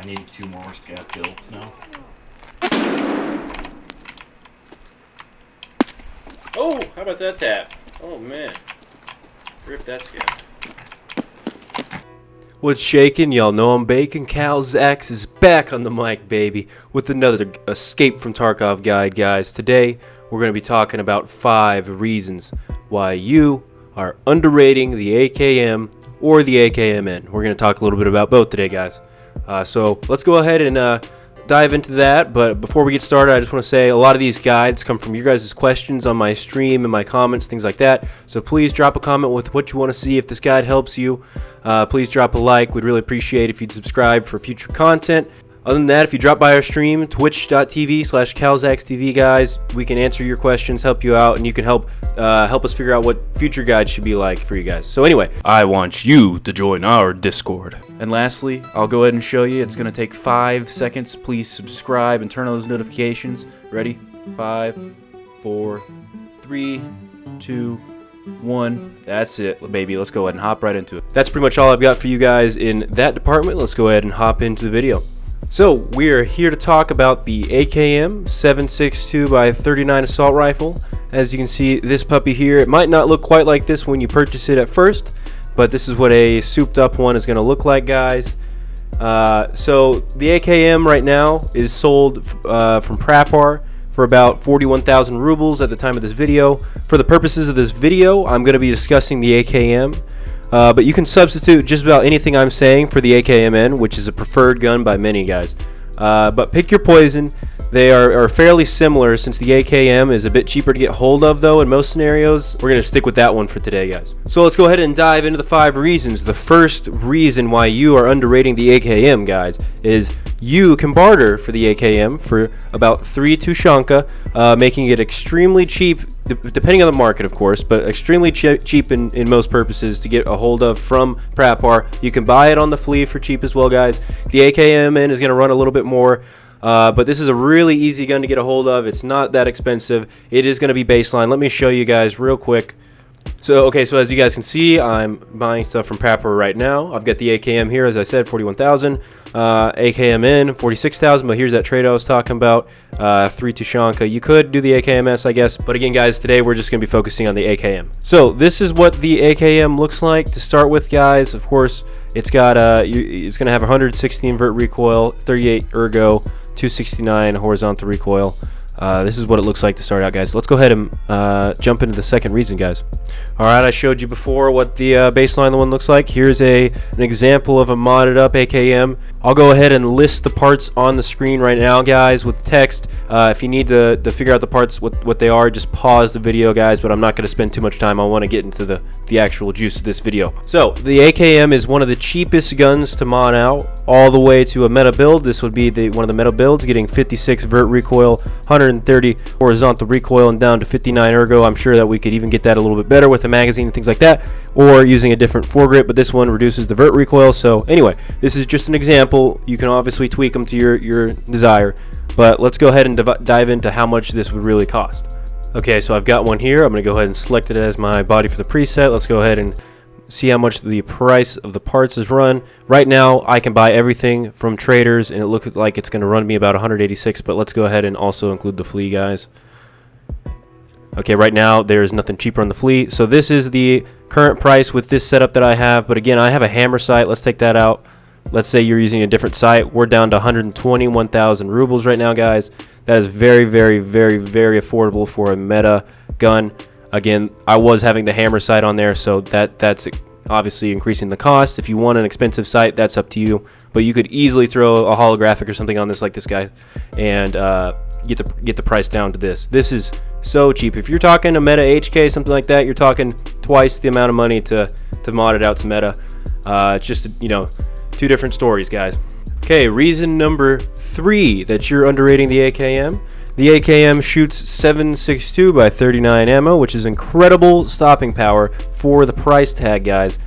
I need 2 more scav kills now. Oh, how about that tap? Oh man. Rip that scav. What's shaking? Y'all know I'm baking. Calzax is back on the mic, baby, with another Escape From Tarkov guide, guys. Today, we're going to be talking about 5 reasons why you are underrating the AKM or the AKMN. We're going to talk a little bit about both today, guys. So let's go ahead and dive into that. But before we get started, I just want to say a lot of these guides come from your guys' questions on my stream and my comments, things like that. So please drop a comment with what you want to see. If this guide helps you, please drop a like. We'd really appreciate if you'd subscribe for future content. Other than that, if you drop by our stream, twitch.tv/CalzaxTV, guys, we can answer your questions, help you out, and you can help us figure out what future guides should be like for you guys. So anyway, I want you to join our Discord. And lastly, I'll go ahead and show you. It's going to take 5 seconds. Please subscribe and turn on those notifications. Ready? 5, 4, 3, 2, 1. That's it, baby. Let's go ahead and hop right into it. That's pretty much all I've got for you guys in that department. Let's go ahead and hop into the video. So we are here to talk about the AKM 7.62x39 assault rifle. As you can see, this puppy here, it might not look quite like this when you purchase it at first, but this is what a souped up one is going to look like, guys. So the AKM right now is sold from Prapor for about 41,000 rubles at the time of this video. For the purposes of this video, I'm going to be discussing the AKM. But you can substitute just about anything I'm saying for the AKMN, which is a preferred gun by many guys. But pick your poison. They are fairly similar, since the AKM is a bit cheaper to get hold of, though, in most scenarios. We're going to stick with that one for today, guys. So let's go ahead and dive into the 5 reasons. The first reason why you are underrating the AKM, guys, is you can barter for the AKM for about 3 Tushanka, making it extremely cheap, depending on the market, of course, but extremely cheap in most purposes to get a hold of from Prapor. You can buy it on the flea for cheap as well, guys. The AKMN is going to run a little bit more, but this is a really easy gun to get a hold of. It's not that expensive. It is going to be baseline. Let me show you guys real quick. So as you guys can see, I'm buying stuff from Prapor right now. I've got the AKM here, as I said, 41,000. AKMN, 46,000, but here's that trade I was talking about, 3 Tushanka. You could do the AKMS, I guess, but again, guys, today we're just going to be focusing on the AKM. So this is what the AKM looks like to start with, guys. Of course, it's got it's going to have 160 invert recoil, 38 ergo, 269 horizontal recoil. This is what it looks like to start out, guys. Let's go ahead and jump into the second reason, guys. Alright, I showed you before what the baseline one looks like. Here's an example of a modded up AKM. I'll go ahead and list the parts on the screen right now, guys, with text. If you need to figure out the parts, what they are, just pause the video, guys, but I'm not going to spend too much time. I want to get into the actual juice of this video. So, the AKM is one of the cheapest guns to mod out, all the way to a meta build. This would be one of the meta builds, getting 56 vert recoil, 130 horizontal recoil, and down to 59 ergo. I'm sure that we could even get that a little bit better with a magazine and things like that, or using a different foregrip, but this one reduces the vert recoil. So anyway, this is just an example. You can obviously tweak them to your desire, but let's go ahead and dive into how much this would really cost. Okay, so I've got one here. I'm going to go ahead and select it as my body for the preset. Let's go ahead and see how much the price of the parts is run. Right now, I can buy everything from traders, and it looks like it's going to run me about 186, but let's go ahead and also include the flea, guys. Okay, right now, there's nothing cheaper on the flea. So this is the current price with this setup that I have, but again, I have a hammer sight. Let's take that out. Let's say you're using a different sight. We're down to 121,000 rubles right now, guys. That is very, very, very, very affordable for a meta gun. Again, I was having the hammer sight on there, so that's obviously increasing the cost. If you want an expensive sight, that's up to you. But you could easily throw a holographic or something on this, like this guy, and get the price down to this. This is so cheap. If you're talking a meta HK, something like that, you're talking twice the amount of money to mod it out to meta. It's just, you know, 2 different stories, guys. Okay, reason number 3 that you're underrating the AKM. The AKM shoots 7.62x39 ammo, which is incredible stopping power for the price tag, guys.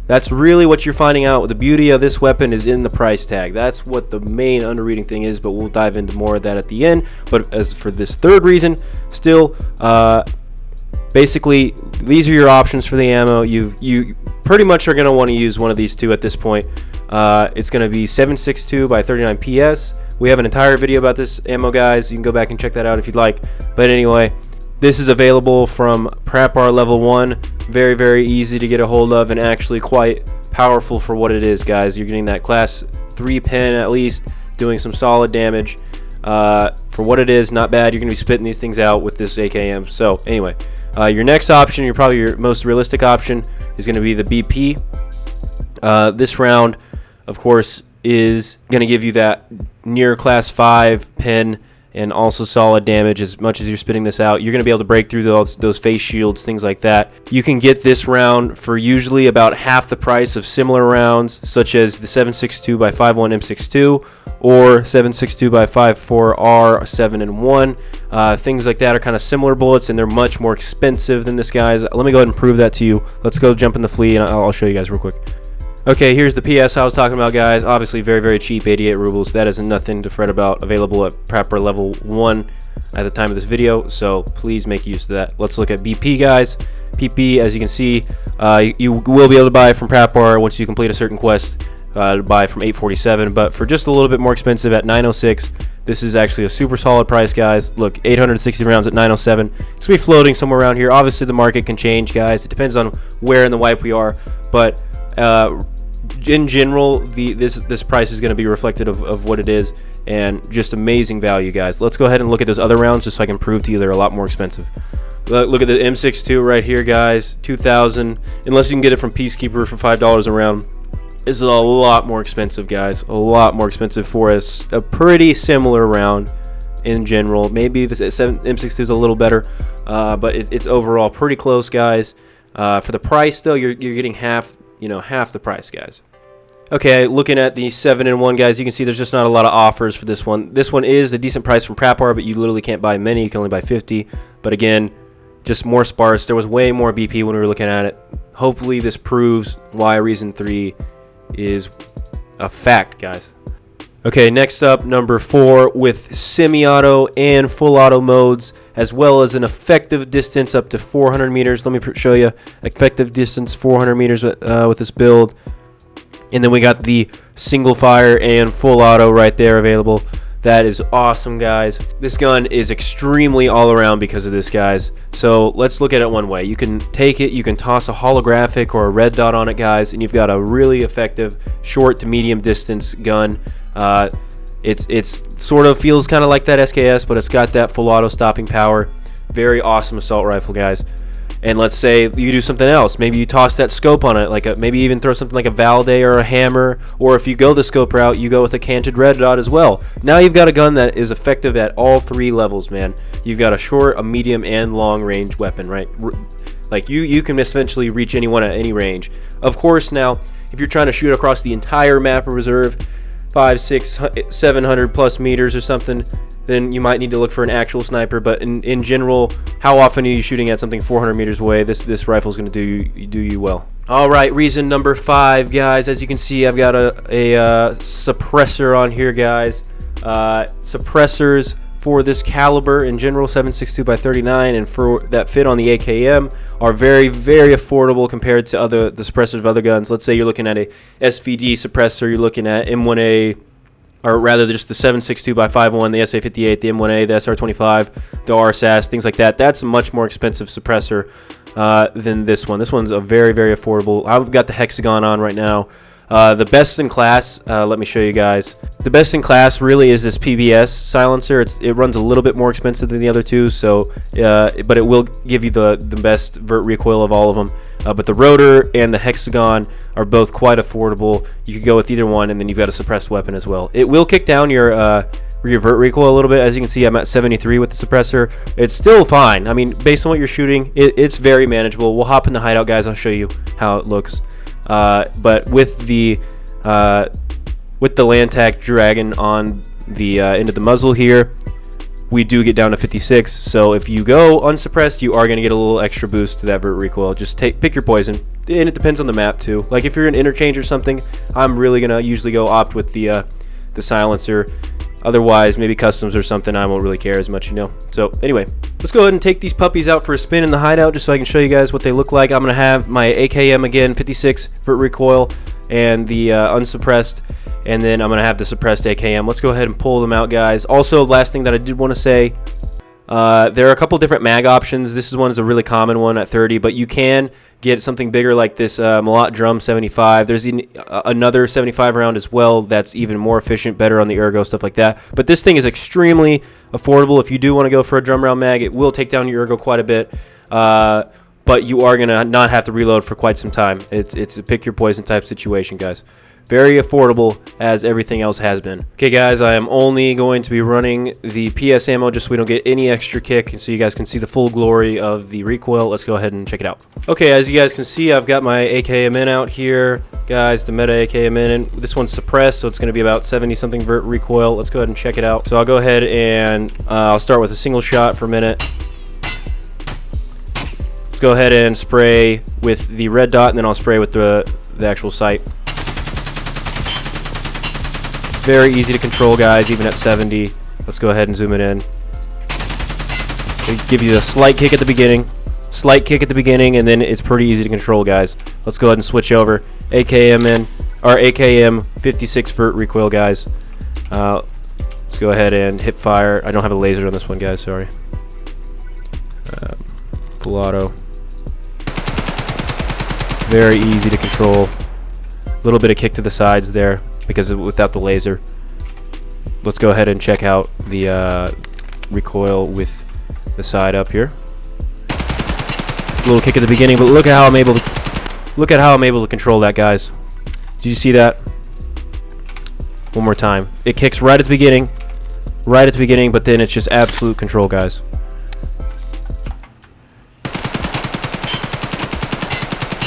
That's really what you're finding out. The beauty of this weapon is in the price tag. That's what the main underreading thing is, but we'll dive into more of that at the end. But as for this third reason, still, basically, these are your options for the ammo. You pretty much are going to want to use one of these 2 at this point. It's going to be 7.62 by 39 PS. We have an entire video about this ammo, guys. You can go back and check that out if you'd like. But anyway, this is available from Prapor level 1. Very, very easy to get a hold of and actually quite powerful for what it is, guys. You're getting that class 3 pin at least, doing some solid damage. For what it is, not bad. You're going to be spitting these things out with this AKM. So anyway, your next option, probably your most realistic option, is going to be the BP. This round, of course, is going to give you that near class 5 pin and also solid damage. As much as you're spitting this out, you're going to be able to break through those face shields, things like that. You can get this round for usually about half the price of similar rounds, such as the 7.62 by 5.1 M62 or 7.62 by 5.4 R7-1. Things like that are kind of similar bullets, and they're much more expensive than this, guys. Let me go ahead and prove that to you. Let's go jump in the flea, and I'll show you guys real quick. Okay, here's the PS I was talking about, guys. Obviously very, very cheap, 88 rubles. That is nothing to fret about. Available at Prapor level 1 at the time of this video, so please make use of that. Let's look at BP, guys. PP, as you can see, you will be able to buy from Prapor once you complete a certain quest, to buy from 847, but for just a little bit more expensive at 906, this is actually a super solid price, guys. Look, 860 rounds at 907. It's going to be floating somewhere around here. Obviously, the market can change, guys. It depends on where in the wipe we are, but in general, this price is going to be reflective of what it is, and just amazing value, guys. Let's go ahead and look at those other rounds just so I can prove to you they're a lot more expensive. Look at the M62 right here, guys. 2,000. Unless you can get it from Peacekeeper for $5 a round. This is a lot more expensive, guys. A lot more expensive for us. A pretty similar round in general. Maybe the M62 is a little better, but it's overall pretty close, guys. For the price, though, you're getting half the price, guys. Okay, looking at the 7-in-1, guys, you can see there's just not a lot of offers for this one. This one is a decent price from Prapor, but you literally can't buy many. You can only buy 50. But again, just more sparse. There was way more BP when we were looking at it. Hopefully this proves why Reason 3 is a fact, guys. Okay, next up, number 4, with semi-auto and full auto modes, as well as an effective distance up to 400 meters. Let me show you. Effective distance 400 meters with this build. And then we got the single fire and full auto right there available. That is awesome, guys. This gun is extremely all around because of this, guys. So let's look at it one way. You can take it, you can toss a holographic or a red dot on it, guys, and you've got a really effective short to medium distance gun. It's sort of feels kind of like that SKS, but it's got that full auto stopping power. Very awesome assault rifle, guys. And let's say you do something else. Maybe you toss that scope on it, maybe even throw something like a Valde or a hammer, or if you go the scope route, you go with a canted red dot as well. Now you've got a gun that is effective at all 3 levels, man. You've got a short, a medium, and long range weapon, right? Like you can essentially reach anyone at any range. Of course, now if you're trying to shoot across the entire map of reserve, 500, 600, 700 plus meters or something, then you might need to look for an actual sniper. But in general, how often are you shooting at something 400 meters away? This rifle is going to do you well. All right, reason number 5, guys. As you can see, I've got a suppressor on here, guys. Suppressors for this caliber in general, 7.62 by 39, and for that fit on the AKM are very, very affordable compared to the suppressors of other guns. Let's say you're looking at a SVD suppressor, you're looking at M1A, or rather just the 7.62 by 5.1, the SA58, the M1A, the SR25, the RSAS, things like that. That's a much more expensive suppressor than this one. This one's a very, very affordable. I've got the Hexagon on right now. The best in class, let me show you guys. The best in class really is this PBS silencer. It runs a little bit more expensive than the other two, so but it will give you the best vert recoil of all of them. But the rotor and the Hexagon are both quite affordable. You could go with either one, and then you've got a suppressed weapon as well. It will kick down your vert recoil a little bit. As you can see, I'm at 73 with the suppressor. It's still fine. I mean, based on what you're shooting, it's very manageable. We'll hop in the hideout, guys. I'll show you how it looks. But with the Lantac Dragon on the end of the muzzle here, we do get down to 56. So if you go unsuppressed, you are going to get a little extra boost to that vert recoil. Just pick your poison, and it depends on the map too. Like if you're in interchange or something, I'm really gonna usually go opt with the silencer. Otherwise, maybe customs or something, I won't really care as much, So anyway, let's go ahead and take these puppies out for a spin in the hideout just so I can show you guys what they look like. I'm going to have my AKM again, 56 vert recoil. and the unsuppressed, and then I'm gonna have the suppressed AKM. Let's go ahead and pull them out, guys. Also, last thing that I did want to say, there are a couple different mag options. This is one is a really common one at 30, but you can get something bigger like this Malott drum 75. There's another 75 round as well that's even more efficient, better on the ergo, stuff like that. But this thing is extremely affordable. If you do want to go for a drum round mag, it will take down your ergo quite a bit, but you are gonna not have to reload for quite some time. It's a pick your poison type situation, guys. Very affordable, as everything else has been. Okay, guys, I am only going to be running the PS ammo just so we don't get any extra kick, and so you guys can see the full glory of the recoil. Let's go ahead and check it out. Okay, as you guys can see, I've got my AKMN out here, guys, the meta AKMN. This one's suppressed, so it's going to be about 70-something vert recoil. Let's go ahead and check it out. So I'll go ahead and I'll start with a single shot for a minute. Let's go ahead and spray with the red dot, and then I'll spray with the actual sight. Very easy to control, guys, even at 70. Let's go ahead and zoom it in. They give you a slight kick at the beginning. Slight kick at the beginning, and then it's pretty easy to control, guys. Let's go ahead and switch over. AKMN, or AKM 56 vert recoil, guys. Let's go ahead and hip fire. I don't have a laser on this one, guys, sorry. Full auto. Very easy to control. A little bit of kick to the sides there, because without the laser. Let's go ahead and check out the recoil with the side up here. A little kick at the beginning, but look at how I'm able to control that, guys. Did you see that? One more time. It kicks right at the beginning, but then it's just absolute control, guys.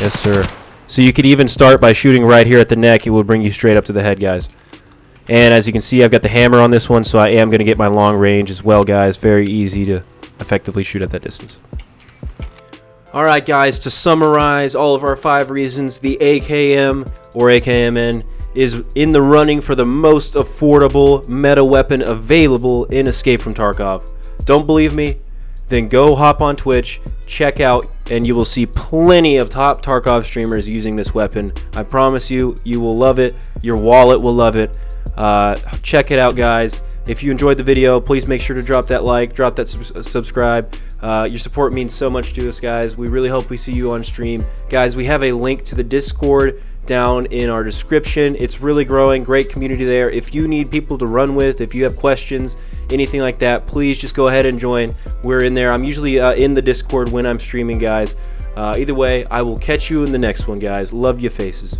Yes, sir. So you could even start by shooting right here at the neck. It will bring you straight up to the head, guys. And as you can see, I've got the hammer on this one, so I am going to get my long range as well, guys. Very easy to effectively shoot at that distance. Alright, guys, to summarize all of our 5 reasons, the AKM, or AKMN, is in the running for the most affordable meta weapon available in Escape from Tarkov. Don't believe me? Then go hop on Twitch, check out, and you will see plenty of top Tarkov streamers using this weapon. I promise you, you will love it. Your wallet will love it. Check it out, guys. If you enjoyed the video, please make sure to drop that like, drop that subscribe. Your support means so much to us, guys. We really hope we see you on stream. Guys, we have a link to the Discord down in our description. It's really growing, great community there. If you need people to run with, if you have questions, anything like that, please just go ahead and join. We're in there. I'm usually in the Discord when I'm streaming, guys. Either way, I will catch you in the next one, guys. Love your faces.